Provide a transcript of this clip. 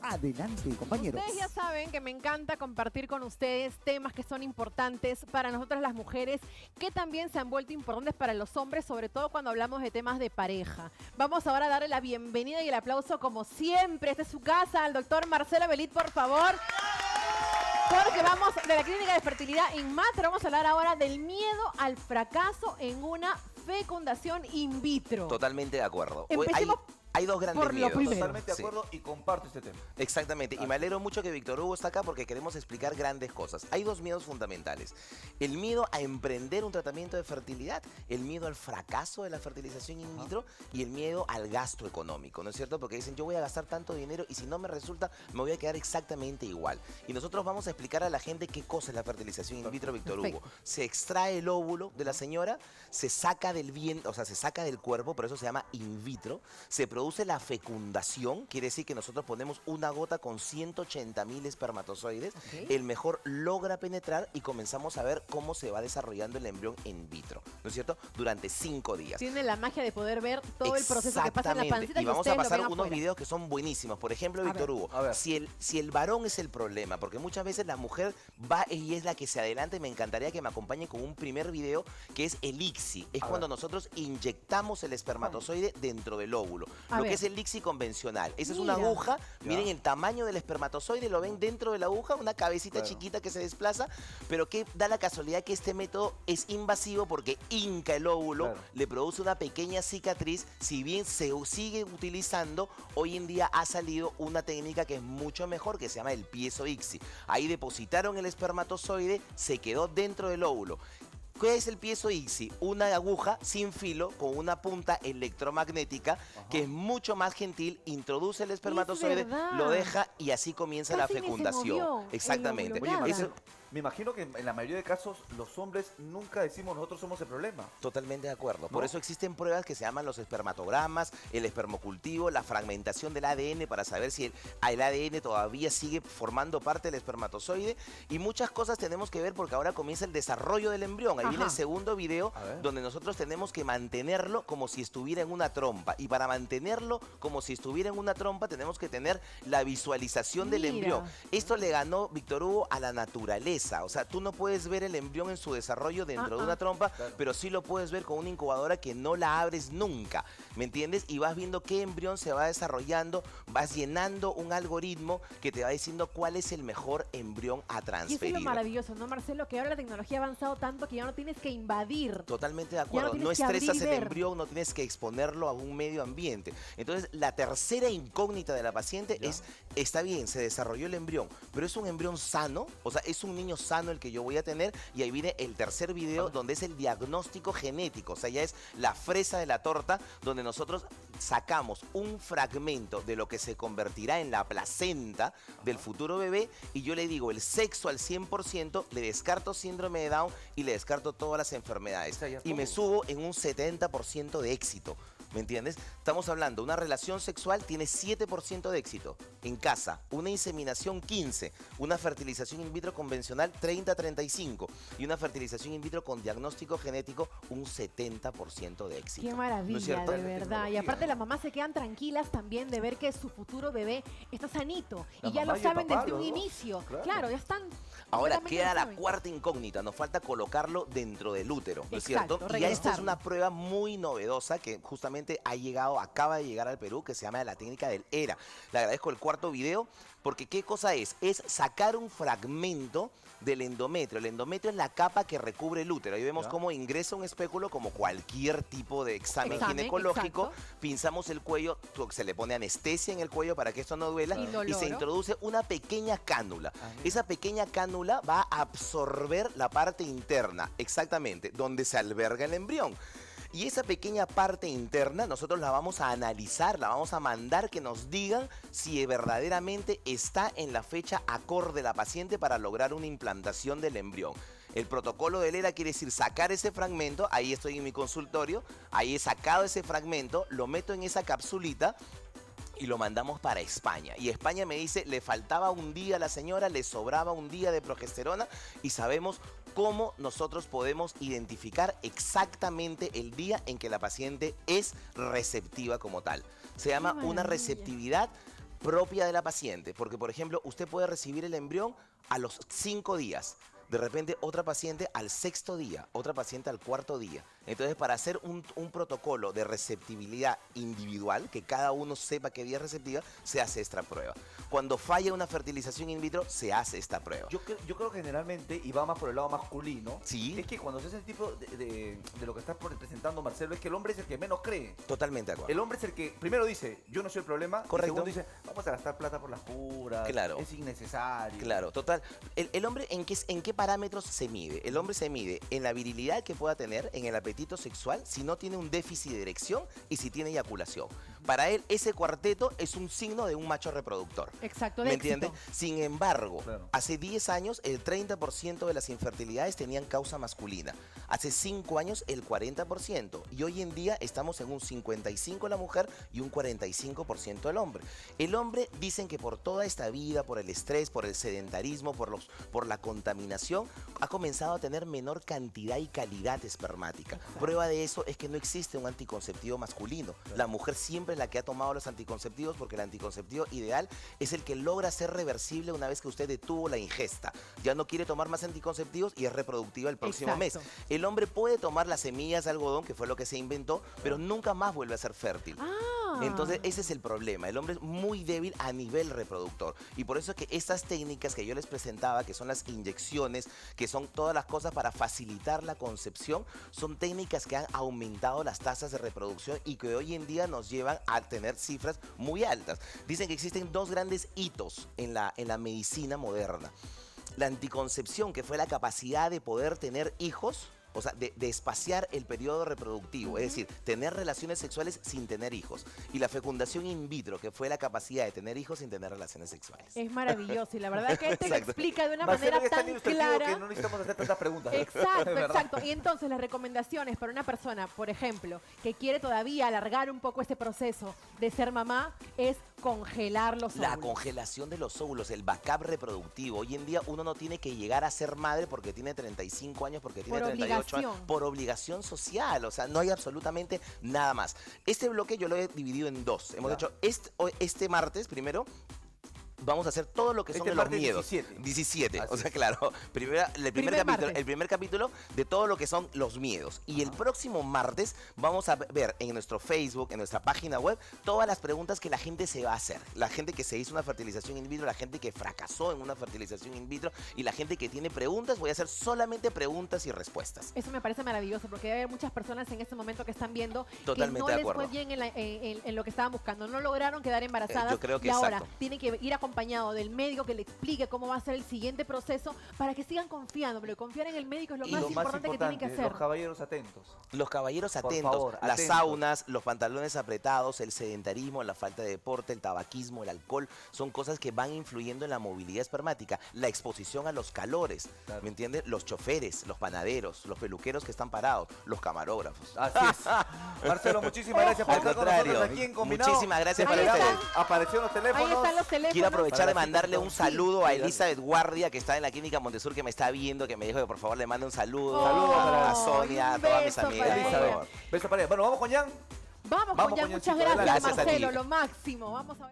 Adelante, compañeros. Ustedes ya saben que me encanta compartir con ustedes temas que son importantes para nosotras las mujeres, que también se han vuelto importantes para los hombres, sobre todo cuando hablamos de temas de pareja. Vamos ahora a darle la bienvenida y el aplauso, como siempre, esta es su casa, al doctor Marcelo Belit, por favor. Porque vamos de la clínica de fertilidad INMATER, vamos a hablar ahora del miedo al fracaso en una fecundación in vitro. Totalmente de acuerdo. Empecemos Hay dos grandes por lo miedos. primero. Totalmente de acuerdo y comparto este tema. Exactamente, y me alegro mucho que Víctor Hugo está acá porque queremos explicar grandes cosas. Hay dos miedos fundamentales. El miedo a emprender un tratamiento de fertilidad, el miedo al fracaso de la fertilización in vitro y el miedo al gasto económico, ¿no es cierto? Porque dicen, yo voy a gastar tanto dinero y si no me resulta, me voy a quedar exactamente igual. Y nosotros vamos a explicar a la gente qué cosa es la fertilización in vitro, Víctor Hugo. Se extrae el óvulo de la señora, se saca del vientre, o sea, se saca del cuerpo, por eso se llama in vitro, se produce la fecundación, quiere decir que nosotros ponemos una gota con 180.000 espermatozoides, el mejor logra penetrar y comenzamos a ver cómo se va desarrollando el embrión in vitro, ¿no es cierto? Durante 5 días. Tiene la magia de poder ver todo el proceso que pasa en la pancita y vamos a pasar unos afuera. videos que son buenísimos. Por ejemplo, Víctor Hugo, si el varón es el problema, porque muchas veces la mujer va y es la que se adelanta, y me encantaría que me acompañen con un primer video que es el ICSI. Es cuando nosotros inyectamos el espermatozoide dentro del óvulo. Lo que es el ICSI convencional. Esa es una aguja, miren el tamaño del espermatozoide, lo ven dentro de la aguja, una cabecita chiquita que se desplaza, pero que da la casualidad que este método es invasivo porque hinca el óvulo, le produce una pequeña cicatriz. Si bien se sigue utilizando, hoy en día ha salido una técnica que es mucho mejor, que se llama el piezo ICSI. Ahí depositaron el espermatozoide, se quedó dentro del óvulo. ¿Qué es el piezo ICSI? Una aguja sin filo con una punta electromagnética que es mucho más gentil, introduce el espermatozoide, lo deja y así comienza la fecundación. Exactamente. Oye, me imagino que en la mayoría de casos los hombres nunca decimos nosotros somos el problema. Totalmente de acuerdo. Por eso existen pruebas que se llaman los espermatogramas, el espermocultivo, la fragmentación del ADN para saber si el ADN todavía sigue formando parte del espermatozoide, y muchas cosas tenemos que ver porque ahora comienza el desarrollo del embrión. Ahí viene el segundo video donde nosotros tenemos que mantenerlo como si estuviera en una trompa, y para mantenerlo como si estuviera en una trompa tenemos que tener la visualización del embrión. Esto le ganó, Víctor Hugo, a la naturaleza. O sea, tú no puedes ver el embrión en su desarrollo dentro de una trompa, pero sí lo puedes ver con una incubadora que no la abres nunca, ¿me entiendes? Y vas viendo qué embrión se va desarrollando, vas llenando un algoritmo que te va diciendo cuál es el mejor embrión a transferir. Y eso es lo maravilloso, ¿no, Marcelo? Que ahora la tecnología ha avanzado tanto que ya no tienes que invadir. Totalmente de acuerdo. No estresas el embrión, no tienes que exponerlo a un medio ambiente. Entonces, la tercera incógnita de la paciente es, está bien, se desarrolló el embrión, pero es un embrión sano, o sea, es un niño sano el que yo voy a tener. Y ahí viene el tercer video donde es el diagnóstico genético, o sea, ya es la fresa de la torta, donde nosotros sacamos un fragmento de lo que se convertirá en la placenta del futuro bebé, y yo le digo el sexo al 100%, le descarto síndrome de Down y le descarto todas las enfermedades, y me subo en un 70% de éxito. ¿Me entiendes? Estamos hablando, una relación sexual tiene 7% de éxito en casa, una inseminación 15%, una fertilización in vitro convencional 30-35% y una fertilización in vitro con diagnóstico genético un 70% de éxito. Qué maravilla, de verdad. Y aparte las mamás se quedan tranquilas también de ver que su futuro bebé está sanito y ya lo saben desde un inicio. Claro, ya están. Ahora queda la cuarta incógnita, nos falta colocarlo dentro del útero, ¿no es cierto? Y esta es una prueba muy novedosa que justamente acaba de llegar al Perú, que se llama la técnica del ERA. Le agradezco el cuarto video, porque ¿qué cosa es? Es sacar un fragmento del endometrio. El endometrio es la capa que recubre el útero. Ahí vemos cómo ingresa un espéculo como cualquier tipo de examen ginecológico. Pinzamos el cuello, se le pone anestesia en el cuello para que esto no duela y se introduce una pequeña cánula. Esa pequeña cánula va a absorber la parte interna, exactamente, donde se alberga el embrión. Y esa pequeña parte interna nosotros la vamos a analizar, la vamos a mandar que nos digan si verdaderamente está en la fecha acorde la paciente para lograr una implantación del embrión. El protocolo del ERA quiere decir sacar ese fragmento, ahí estoy en mi consultorio, ahí he sacado ese fragmento, lo meto en esa capsulita y lo mandamos para España. Y España me dice, le faltaba un día a la señora, le sobraba un día de progesterona, y sabemos cómo nosotros podemos identificar exactamente el día en que la paciente es receptiva como tal. Se llama una receptividad propia de la paciente, porque por ejemplo, usted puede recibir el embrión a los 5 días. De repente otra paciente al 6º día, otra paciente al 4º día. Entonces, para hacer un protocolo de receptibilidad individual, que cada uno sepa qué día es receptiva, se hace esta prueba. Cuando falla una fertilización in vitro, se hace esta prueba. Yo creo que generalmente, y va más por el lado masculino, Sí. es que cuando se hace el tipo de lo que está presentando Marcelo, es que el hombre es el que menos cree. Totalmente de acuerdo. El hombre es el que primero dice, yo no soy el problema. Correcto. Y segundo dice, vamos a gastar plata por las puras. Claro. Es innecesario. Claro, total. El hombre, ¿en qué parámetros se mide? El hombre se mide en la virilidad que pueda tener, en el apetito sexual, si no tiene un déficit de erección y si tiene eyaculación. Para él, ese cuarteto es un signo de un macho reproductor. Exacto, ¿Me de entiende? éxito. Sin embargo, Claro. hace 10 años el 30% de las infertilidades tenían causa masculina. Hace 5 años el 40%. Y hoy en día estamos en un 55% la mujer y un 45% el hombre. El hombre dicen que por toda esta vida, por el estrés, por el sedentarismo, por la contaminación, ha comenzado a tener menor cantidad y calidad espermática. Prueba de eso es que no existe un anticonceptivo masculino. La mujer siempre es la que ha tomado los anticonceptivos porque el anticonceptivo ideal es el que logra ser reversible una vez que usted detuvo la ingesta. Ya no quiere tomar más anticonceptivos y es reproductiva el próximo mes. El hombre puede tomar las semillas de algodón, que fue lo que se inventó, pero nunca más vuelve a ser fértil. Entonces ese es el problema. El hombre es muy débil a nivel reproductor. Y por eso es que estas técnicas que yo les presentaba, que son las inyecciones, que son todas las cosas para facilitar la concepción, son técnicas que han aumentado las tasas de reproducción y que hoy en día nos llevan a tener cifras muy altas. Dicen que existen 2 grandes hitos en la medicina moderna. La anticoncepción, que fue la capacidad de poder tener hijos, o sea, de espaciar el periodo reproductivo, es decir, tener relaciones sexuales sin tener hijos. Y la fecundación in vitro, que fue la capacidad de tener hijos sin tener relaciones sexuales. Es maravilloso y la verdad que te lo Exacto. explica de una Marcelo manera es tan tan ilustrativo clara. que no necesitamos hacer tantas preguntas. Exacto, Es verdad. exacto. Y entonces las recomendaciones para una persona, por ejemplo, que quiere todavía alargar un poco este proceso de ser mamá, es congelar los óvulos. La congelación de los óvulos, el backup reproductivo. Hoy en día uno no tiene que llegar a ser madre porque tiene 35 años, porque tiene Por 38 años. obligación. Por obligación social. O sea, no hay absolutamente nada más. Este bloque yo lo he dividido en 2. Hemos Ya. hecho este martes primero. Vamos a hacer todo lo que son Este de los martes miedos. 17. 17. Así O sea, es. claro. Primer El primer capítulo de todo lo que son los miedos. Y el próximo martes vamos a ver en nuestro Facebook, en nuestra página web, todas las preguntas que la gente se va a hacer. La gente que se hizo una fertilización in vitro, la gente que fracasó en una fertilización in vitro y la gente que tiene preguntas. Voy a hacer solamente preguntas y respuestas. Eso me parece maravilloso porque debe haber muchas personas en este momento que están viendo Totalmente que no de les acuerdo. fue bien en lo que estaban buscando. No lograron quedar embarazadas Yo creo que y ahora exacto. tienen que ir acompañado del médico que le explique cómo va a ser el siguiente proceso para que sigan confiando. Pero confiar en el médico es lo Y más lo importante que tienen que hacer. los caballeros atentos. Los caballeros Por atentos, favor, las atentos. saunas, los pantalones apretados, el sedentarismo, la falta de deporte, el tabaquismo, el alcohol, son cosas que van influyendo en la movilidad espermática. La exposición a los calores, Claro. ¿me entiendes? Los choferes, los panaderos, los peluqueros que están parados, los camarógrafos. Así es. Marcelo, muchísimas gracias por Al estar con contrario, nosotros aquí en Combinado. muchísimas gracias Ahí por está. ustedes. Aparecieron los teléfonos. Ahí están los teléfonos. Quiero aprovechar Para de la mandarle un cita, saludo a sí, Elizabeth Guardia, que está en la Clínica Montesur, que me está viendo, que me dijo que por favor le mande un saludo. Saludos para a Sonia, a un todas mis beso amigas. para por ella. favor. Beso para ella. Bueno, vamos con Jan. Vamos, Vamos con Jan, con muchas Jancito, gracias, gracias a ti. Marcelo, lo máximo. Vamos a ver.